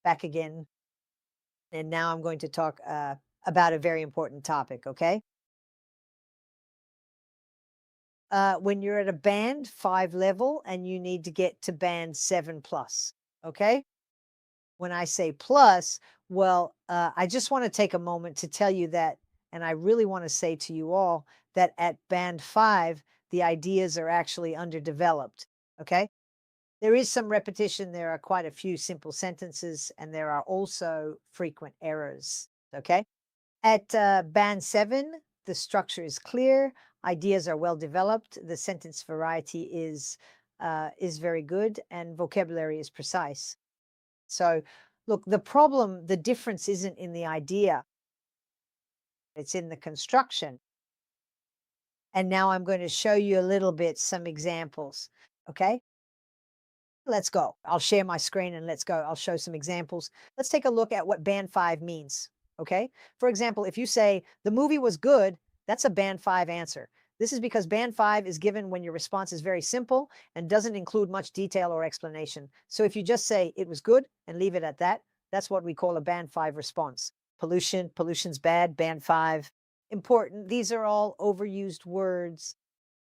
Back again. And now I'm going to talk about a very important topic, okay? When you're at a band 5 level and you need to get to band 7 plus, okay? When I say plus, well, I just want to take a moment to tell you that, and I really want to say to you all that at band 5, the ideas are actually underdeveloped, okay? There is some repetition, there are quite a few simple sentences, and there are also frequent errors, okay? At band 7, the structure is clear, ideas are well developed, the sentence variety is very good, and vocabulary is precise. So, look, the difference isn't in the idea, it's in the construction. And now I'm going to show you a little bit some examples. Okay, let's go. I'll share my screen and let's go. I'll show some examples. Let's take a look at what band 5 means. Okay, for example, if you say the movie was good, that's a band 5 answer. This is because band 5 is given when your response is very simple and doesn't include much detail or explanation. So if you just say it was good and leave it at that, that's what we call a band 5 response. Pollution's bad, band 5. Important. These are all overused words,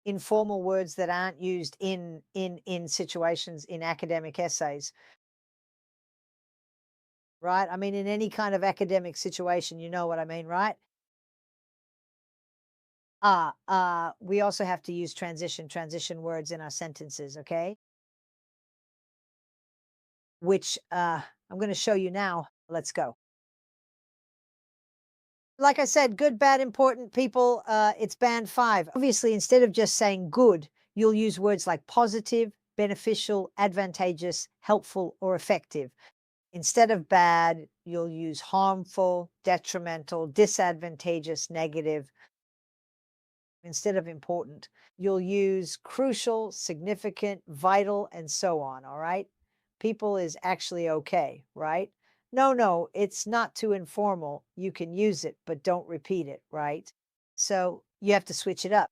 informal words that aren't used in situations in academic essays, right? I mean, in any kind of academic situation, you know what I mean, right? We also have to use transition words in our sentences, okay? Which I'm going to show you now. Let's go. Like I said, good, bad, important people, it's band 5. Obviously, instead of just saying good, you'll use words like positive, beneficial, advantageous, helpful, or effective. Instead of bad, you'll use harmful, detrimental, disadvantageous, negative. Instead of important, you'll use crucial, significant, vital, and so on. All right. People is actually okay, right? No, no, it's not too informal. You can use it, but don't repeat it, right? So you have to switch it up.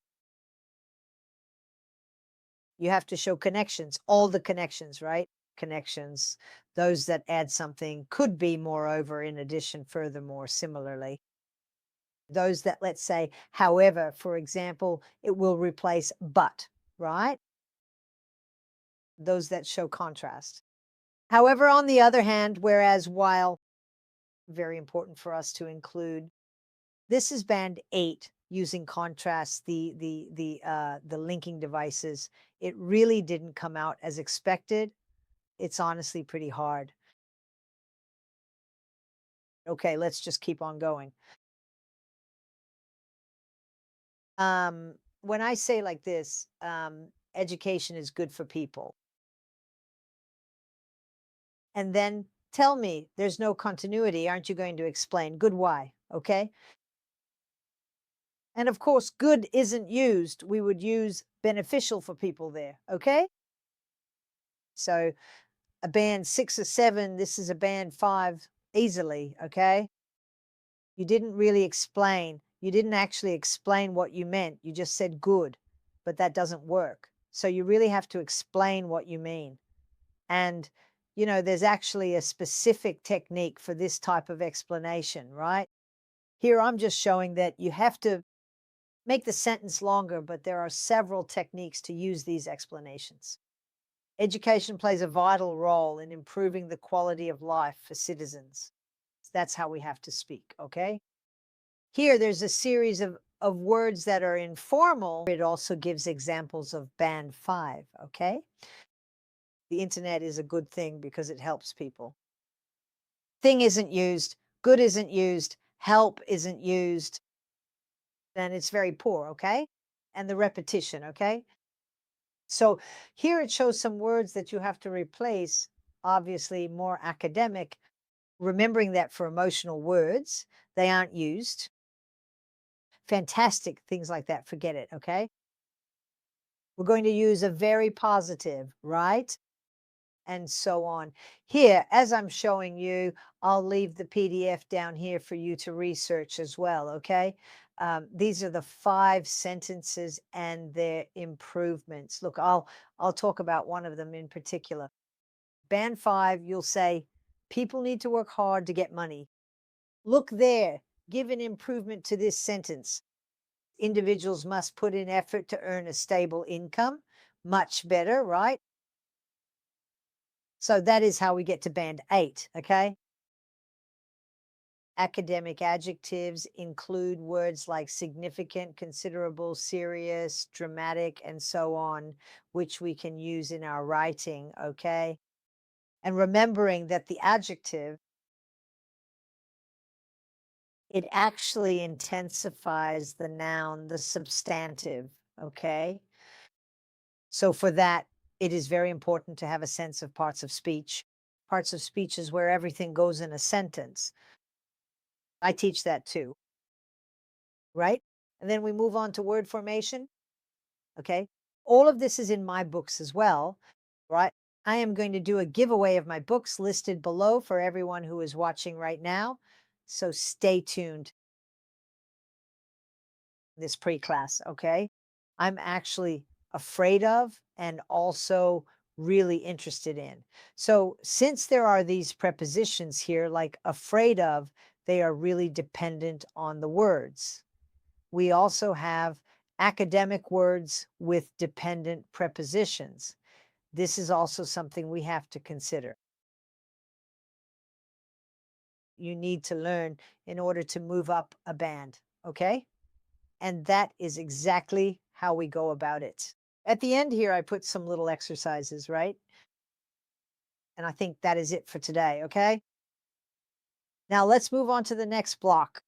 You have to show connections, all the connections, right? Connections, those that add something, could be moreover, in addition, furthermore, similarly. Those that, let's say, however, for example, it will replace but, right? Those that show contrast. However, on the other hand, whereas, while very important for us to include, this is band 8 using contrast, the linking devices. It really didn't come out as expected. It's honestly pretty hard. Okay, let's just keep on going. When I say like this, education is good for people. And then tell me there's no continuity. Aren't you going to explain? Good, why? Okay. And of course, good isn't used. We would use beneficial for people there. Okay. So a band 6 or 7, this is a band 5 easily. Okay. You didn't really explain. You didn't actually explain what you meant. You just said good, but that doesn't work. So you really have to explain what you mean. And, there's actually a specific technique for this type of explanation, right? Here, I'm just showing that you have to make the sentence longer, but there are several techniques to use these explanations. Education plays a vital role in improving the quality of life for citizens. That's how we have to speak, okay? Here, there's a series of words that are informal. It also gives examples of band 5, okay? The internet is a good thing because it helps people. Thing isn't used, good isn't used, help isn't used, then it's very poor, okay? And the repetition, okay? So here it shows some words that you have to replace, obviously more academic, remembering that for emotional words, they aren't used. Fantastic, things like that, forget it, okay? We're going to use a very positive, right? And so on. Here, as I'm showing you, I'll leave the PDF down here for you to research as well, okay? These are the 5 sentences and their improvements. Look, I'll talk about one of them in particular. Band 5, you'll say, People need to work hard to get money. Look there. Give an improvement to this sentence. Individuals must put in effort to earn a stable income. Much better, right? So that is how we get to band 8, okay? Academic adjectives include words like significant, considerable, serious, dramatic, and so on, which we can use in our writing, okay? And remembering that the adjective, it actually intensifies the noun, the substantive, okay? So for that, it is very important to have a sense of parts of speech. Parts of speech is where everything goes in a sentence. I teach that too, right? And then we move on to word formation. Okay. All of this is in my books as well, right? I am going to do a giveaway of my books listed below for everyone who is watching right now. So stay tuned this pre-class, okay? I'm actually afraid of and also really interested in. So since there are these prepositions here like afraid of, they are really dependent on the words. We also have academic words with dependent prepositions. This is also something we have to consider. You need to learn in order to move up a band, okay? And that is exactly how we go about it. At the end here, I put some little exercises, right? And I think that is it for today, okay? Now let's move on to the next block.